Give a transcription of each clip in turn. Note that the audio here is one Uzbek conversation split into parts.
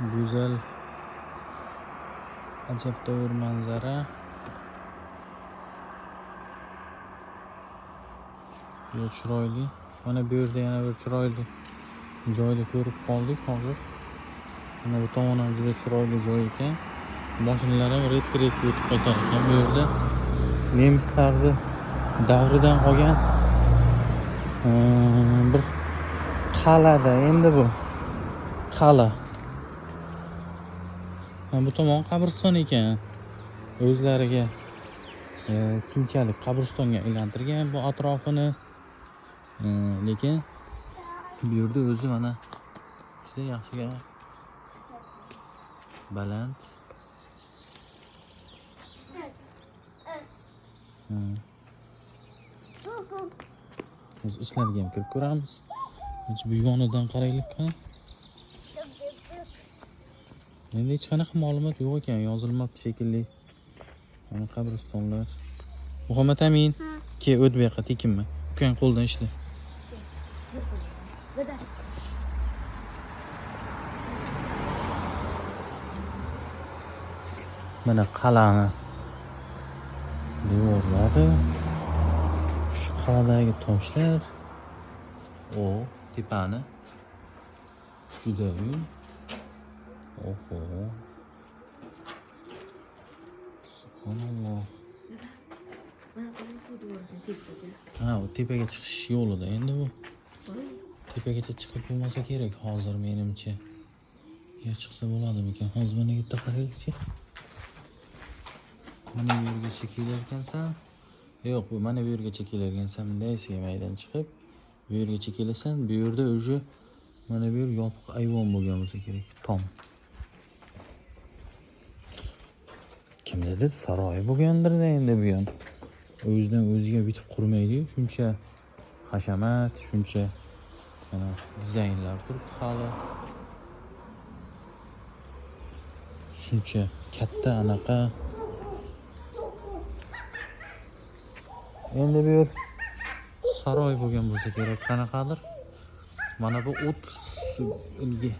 Go'zal, ajabtovur manzara. Juda chiroyli. Mana bu yerda yana bir chiroyli joyni ko'rib qoldik hozir. Mana bu tomon ham juda chiroyli joy ekan. Mashinalar ham ret-ret o'tib qaytar ekan bu yerda. Nemislarning davridan qolgan bir qal'ada endi bu qal'a. Mana bu tomon qabriston ekan. O'zlariga keyinchalik qabristonga aylantirgan bu atrofini. Lekin bu yerda o'zi mana juda yaxshi baland. Biz ishlarga ham kirib ko'ramiz. Bu yonidan qaraylik. Endi hech qanaqa ma'lumot yo'q ekan, yozilmabdi shekilli. Mana qabristonlar. Muhammad Amin, ke o't bu yoqqa tekinma. Ukang qo'ldan ishla. Mana qal'ani devorlari, shu qal'adagi toshlar, o tepani juda yum. Oho. Subhanalloh. Ha, o tepaga chiqish yo'lida endi bu. Tepagacha chiqib bo'lmasa kerak hozir menimcha. Ya chiqsa bo'ladimikan? Hozir mana yerda qaraylik-chi. Mana bu yergacha kelar ekansan. Yo'q, bu mana bu yergacha kelar ekansan. Bunday maydan chiqib, bu yergacha kelasan. Bu yerda o'zi mana bu yer yopiq ayvon bo'lgan bo'lsa kerak. Tom. Kimdadir saroy bo'lgandir-da endi bu yon. O'zidan o'ziga bitib qurmaydi-yu, shuncha hashamat, shuncha mana dizaynlar turibdi hali. Shuncha katta anaqa. Endi bu yer saroy bo'lgan bo'lsa kerak, qanaqadir. Mana bu o't ilgi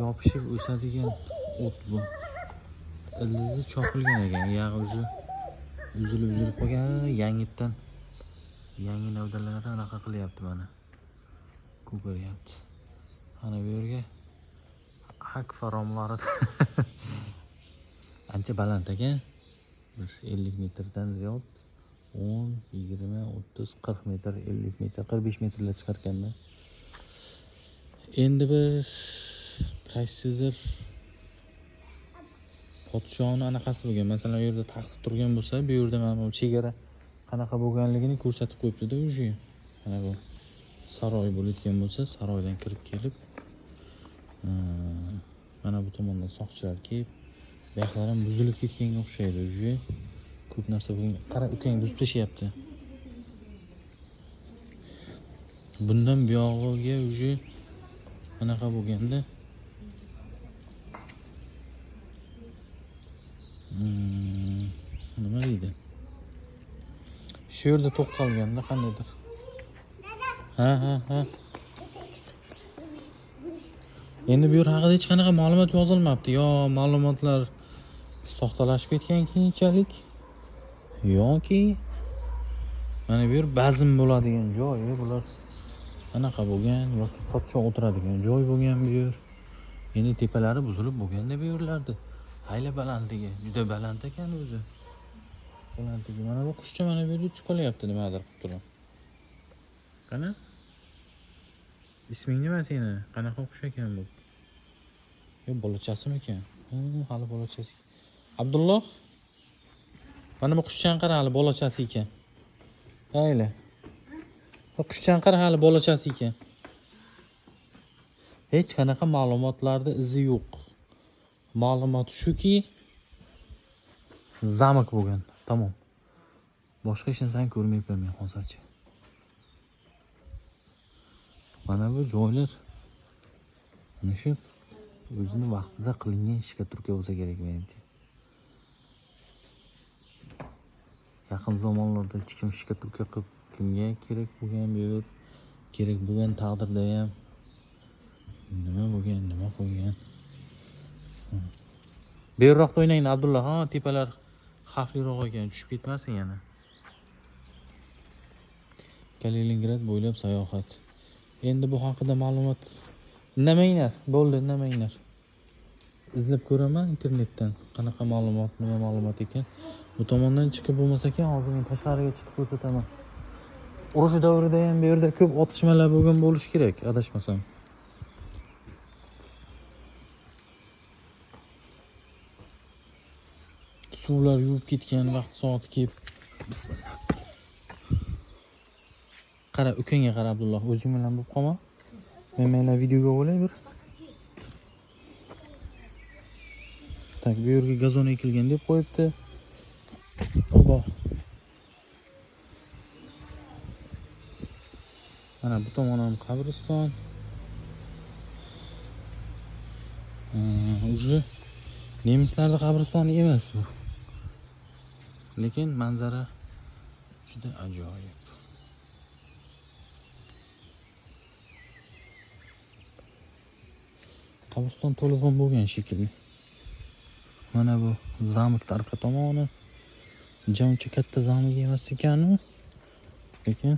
yopishib o'sadigan o't bu. Ildizi chopilgan ekan, yog'i o'zi uzilib qolgan, yangitdan yangi navdalarni anaqa qilyapti mana. Ko'paryapti. Mana bu yerga akfa romlari ancha baland ekan. Bir 50 metrdan ziyod 10, 20, 30, 40 metr, 50 metr, 45 metrlar chiqar ekanda. Endi bir qaysidir podshoni anaqasi bo'lgan. Masalan, u yerda taxt turgan bo'lsa, bu yerda mana bu chegara qanaqa bo'lganligini ko'rsatib qo'yibdi-da o'zi. Mana bu saroy bo'layotgan bo'lsa, saroydan kirib kelib, mana bu tomondan soqchilar kelib, bu yoqlar ham buzilib ketganga o'xshaydi o'zi. Ko'p narsa bo'lgan. Qara, ukang buzib tashyapti. Bundan bu yog'iga o'zi anaqa bo'lganda nima deydi? Shu yerda to'xtalganda qandaydir. Ha. Endi bu yer haqida hech qanaqa ma'lumot yozilmabdi. Yo ma'lumotlar soxtalashib ketgan keyinchalik yoki mana bu yer bazm bo'ladigan joy, bular anaqa bo'lgan yoki podsho o'tiradigan joy bo'lgan bu yer. Endi tepalari buzilib bo'lganda bu yerlarda. Hayla balandligi, juda baland ekan o'zi. Balandligi. Mana bu qushcha mana bu yerda uchib qolyapti nimadir qilib turib. Qana? Isming nima seni? Qanaqa qush ekan bu? Yo bolachasimi ekan? Hali bolachasi. Abdulloh. Mana bu qushchan qara hali bolachasi ekan. Hayla. Bu qushchan qara hali bolachasi ekan. Hech qanaqa ma'lumotlarda izi yo'q. Ma'lumot shuki zamak bo'lgan. Tamom. Boshqa hech narsani ko'rmayapman men hozircha. Mana bu joylar mana shu o'zini vaqtida qilingan ishga turtgan bo'lsa kerak menimcha. Yaqin zamonlarda hech kim ishga turtga qilib kimga kerak bo'lgan bu yer, kerak bo'lgan taqdirda ham nima bo'lgan, nima qo'ygan. Beriroqda o'ynaydi Abdulla. Ha, tepalar xavfliroq ekan, tushib ketmasin yana. Kaliningrad bo'ylab sayohat. Endi bu haqida ma'lumot indamanglar, bo'ldi, indamanglar. Izlab ko'raman internetdan qanaqa ma'lumot, nima ma'lumot ekan. Bu tomondan chiqib bo'lmasa ekan, hozir men tashqariga chiqib ko'rsataman. Urush davrida ham bu yerda ko'p otishmalar bo'lgan bo'lishi kerak, adashmasam. Suvlar yuvib ketgan vaqt soati kelib. Bismillah. Qara, ukangga qara Abdulloh, o'zing bilan bo'lib qolma. Men videoga olay bir. Tak, bu yerga gazon ekilgan deb qo'yibdi. Oba. Mana bu tomon ham qabriston. Уже nemislarning qabristoni emas bu. Lekin manzara juda ajoyib. Qabriston to'liq bo'lgan shekilli. Mana bu zamok tarafı tomoni. Uncha katta zamok emas ekan-ku. Lekin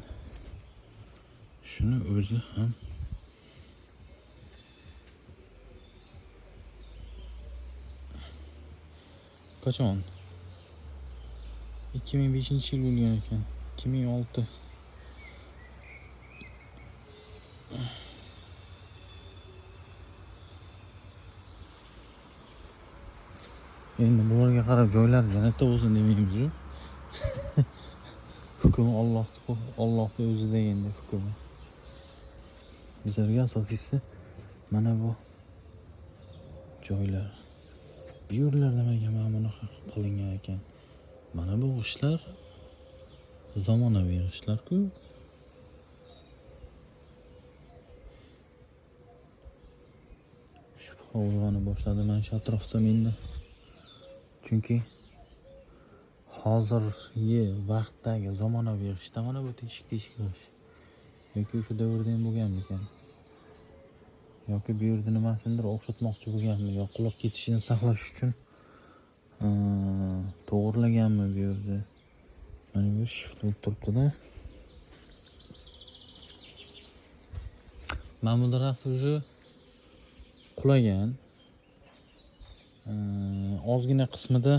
shuni o'zi ham qachon? 2005-yil bo'lgan ekan. 2006. Endi bularga qarab joylar jannatda bo'lsin demaymiz-ku. Hukm Allohning o'zida endi hukm. Bizlarga asosiysi mana bu joylar. Bu yerlar nimaga mana bunaqa qilingan ekan? Mana bu g'ishlar zamonaviy g'ishlar-ku. Shubha uyg'ona boshladi mana shu atrofda menda. Chunki hozirgi vaqtdagi zamonaviy g'ishda mana bu teshik g'ish. Yoki o'sha davrda ham bo'lganmi ekan? Yoki bu yerda nimasidir o'xshatmoqchi bo'lganmi? Yoki qulab ketishini saqlash uchun to'g'irlaganmi bu yerda? Mana bu shift bo'lib turibdi-da. Mana bu daraxt o'zi qulagan. Ozgina qismida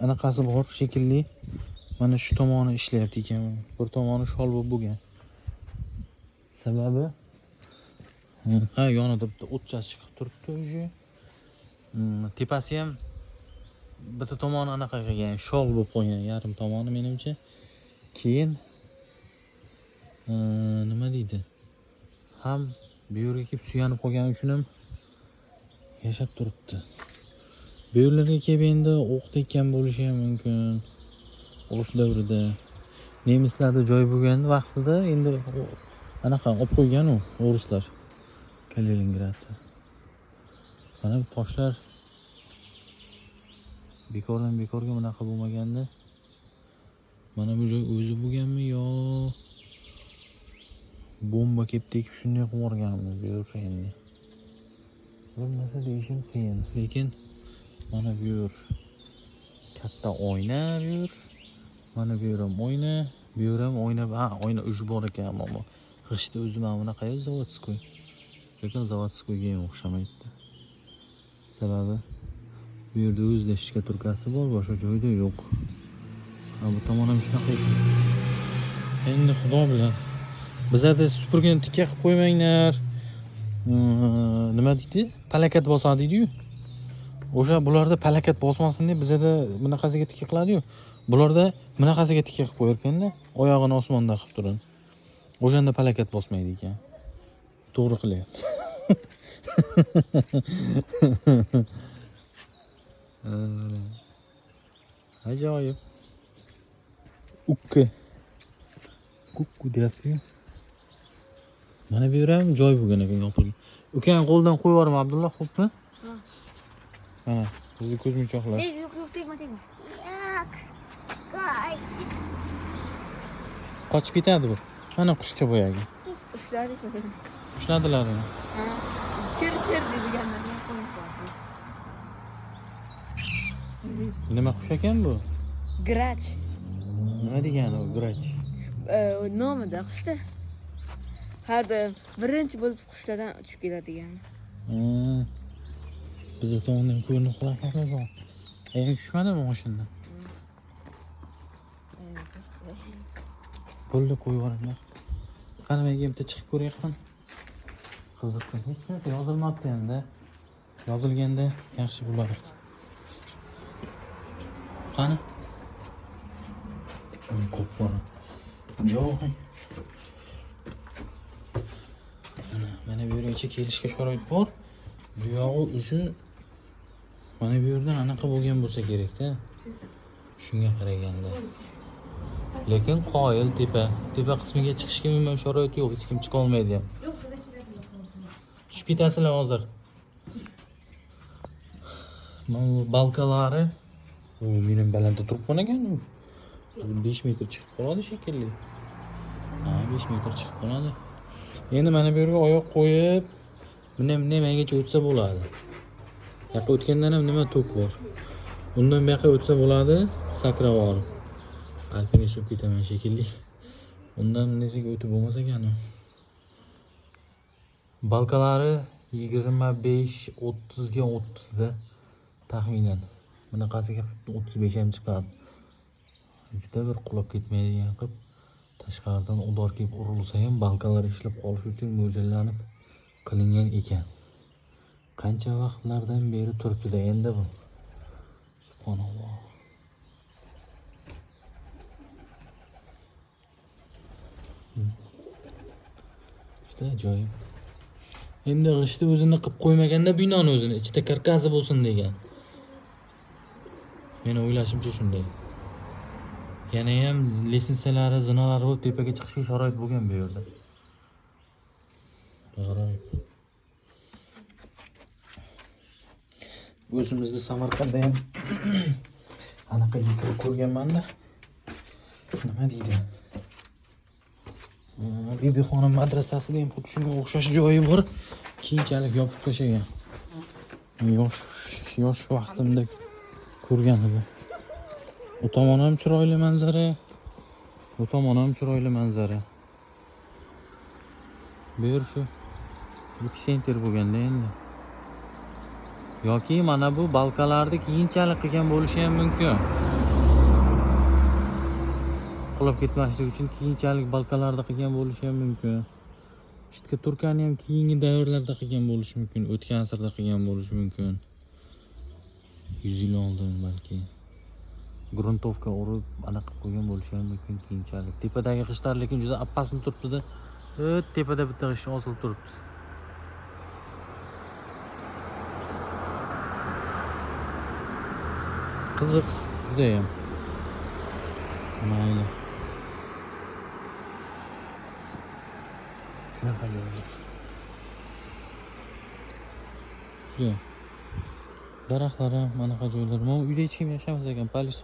anaqasi bor shekilli. Mana shu tomoni ishlayapti ekan. Bir tomoni shol bo'lgan. Sababi yonida bitta o'tchasi chiqib turibdi o'zi. Tepasi ham bitta tomoni anaqa qilgan, shol bo'lib qolgan, yarim tomoni menimcha. Keyin nima deydi? Ham bu yerga kelib suyanib qolgani uchun ham yashab turibdi. Bu yerlarga kelib endi o'q tekkan bo'lishi ham mumkin. Urush davrida nemislarda joy bo'lgan vaqtida endi anaqa olib qo'ygan u ruslar Kaliningradda. Mana bu toshlar bekordan bekorga bunaqa bo'lmaganda. Mana bu joy o'zi bo'lganmi yo bomba kelib tekib shunday qilib yuborganmi bu yer endi. Bir narsa deyishim qiyin, lekin mana bu yer katta oyna bu yer. Mana bu yer ham oyna, bu yer ham oyna. Ha, oyna uji bor ekan, ammo g'ishda o'zi mana bunaqa zavodskoy. Lekin zavodskoyga ham o'xshamaydi. Sababi bu yerda o'zida shkaturkasi bor, boshqa joyda yo'q. Ha, bu tomon ham shunaqa ekan. Endi xudo bilan. Bizlarda supurgini tikka qilib qo'ymanglar. Nima deydi? Palakat bosadi deydi-yu. O'sha bularda palakat bosmasin deb bizada bunaqasiga tikka qiladi-yu. Bularda bunaqasiga tikka qilib qo'yar ekanda, oyog'ini osmonda qilib turadi. O'shanda palakat bosmaydi ekan. To'g'ri qilyapti. Ajoyib. Kukku deyapti. Mana bu yer ham joy bo'lgan ekan yopilgan. Ukang qo'ldan qo'yib yuborma Abdulloh, xo'pmi? Ha. Bizni ko'zmunchoqlar. Yo'q, tegma. Qochib ketadi bu. Mana qushcha boyagi. Ushladi. Ushladilar. Ha. Chir deganlarga qo'yib qo'ydi. Nima qush ekan bu? Grach. Nima degani u grach? Nomida qushda. Har doim birinchi bo'lib qushlardan uchib keladigan. Biz o'tog'dan ko'rinib qolamiz. Ayang tushmadimi mashinadan? Bo'ldi, qo'yib yuboringlar. Qani menga bitta chiqib ko'ray qani. Qiziqdi. Hech narsa yozilmabdi endi. Yozilganda yaxshi bo'lardi. Qani? Qo'pol. Yo'q. Mana bu yergacha kelishga sharoit bor. Bu yog'i uchi mana bu yerdan anaqa bo'lgan bo'lsa kerak-da. Shunga qaraganda. Lekin qoyil tepa qismiga chiqishga umuman sharoit yo'q, hech kim chiqa olmaydi ham. Tushib ketasizlar hozir. Mana bu balkalari, u mening balandda turib qolgan u. 5 metr chiqib qoladi shekilli. Ha, 5 metr chiqib qoladi. Endi mana bu yerga oyoq qo'yib, bunday mengacha o'tsa bo'ladi. Yoqqa o'tgandan ham nima tok bor. Undan bu yoqqa o'tsa bo'ladi, sakrab olib. Alpinist bo'lib ketaman shekilli. Undan nesiga o'tib bo'lmasa ekan. Balkalari 25-30 ga 30 da taxminan. Bunaqasiga 35 ham chiqadi. Juda bir qulab ketmaydigan qilib tashqaridan udor kelib urilsa ham balkalar ishlab qolish uchun mo'ljallanib qilingan ekan. Qancha vaqtlardan beri turibdi-da endi bu. Subhanalloh. Juda ajoyib. Endi g'ishti o'zini qilib qo'ymaganda binoni o'zini ichida karkasi bo'lsin degan. Meni o'ylashimcha shunday. Yana ham lesinsalari, zinalari bo'lib tepaga chiqishga sharoit bo'lgan bu yerda. G'aroyib. O'zimizda Samarqandda ham anaqa yigirib ko'rganman-da. Nima deydi? Bibixonim madrasasida ham xuddi shunga o'xshash joyi bor. Keyinchalik yopib tashlagan. Yosh vaqtimda ko'rgan edim. Bu tomon ham chiroyli manzara. Bu tomon ham chiroyli manzara. Bu yer shu epitsentr bo'lganda endi. Yoki mana bu balkalarni keyinchalik qilgan bo'lishi ham mumkin. Qulab ketmaslik uchun keyinchalik balkalarda qilgan bo'lishi ham mumkin. Ishtka Turkani ham keyingi davrlarda qilgan bo'lishi mumkin, o'tgan asrda qilgan bo'lishi mumkin. 100 yil oldin balki. Gruntovka urib anaqa qo'ygan bo'lishi ham mumkin keyinchalik. Tepadagi g'ishtlar lekin juda appasil turibdi-da. Tepada bitta g'isht osilib turibdi. Qiziq, juda ham. Mayli. Shunaqa joylar. Juda. Daraxtlar ham anaqa joylar. Mana uyda hech kim yashamas ekan, polis.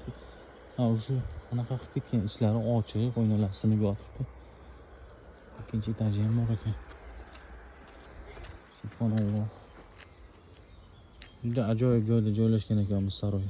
Ha, o'sha anaqa qilib ketgan, ishlari ochiq, oynalar sinib yotibdi. Ikkinchi etaji ham bor ekan. Subhanalloh. Juda ajoyib joyda joylashgan ekanmiz saroy.